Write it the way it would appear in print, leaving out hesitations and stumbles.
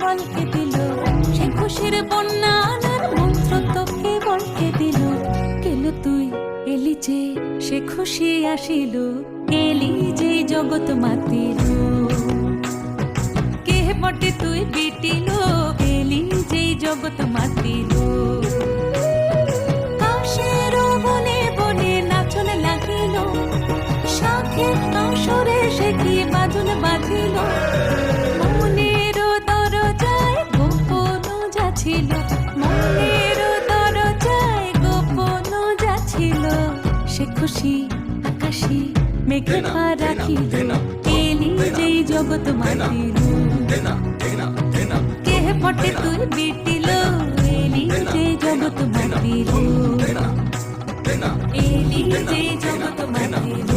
বলকে দিল, সে খুশির বন্যা আনার মন্ত্র তোকে বলকে দিল। গেল তুই এলি যে সে খুশি আসিল, এলি যে জগৎ মাতিল। কে বটে তুই বিটিল, এলি যে জগৎ মাতিল। কাশের বনে বনে নাচন লাগিল, শাঁখের আসরে সে কি বাদল বাজিল। মনের দরজায় গোপন যাচ্ছিল, মনের দরজায় গোপন যাচ্ছিল। সে খুশি আকাশে মেঘে পা রাখিল, এলি যেই জগৎ মাতিল। কে বটে তুই বিটিল, এলি যে জগৎ মাতিল, এলি যে জগৎ মাতিল।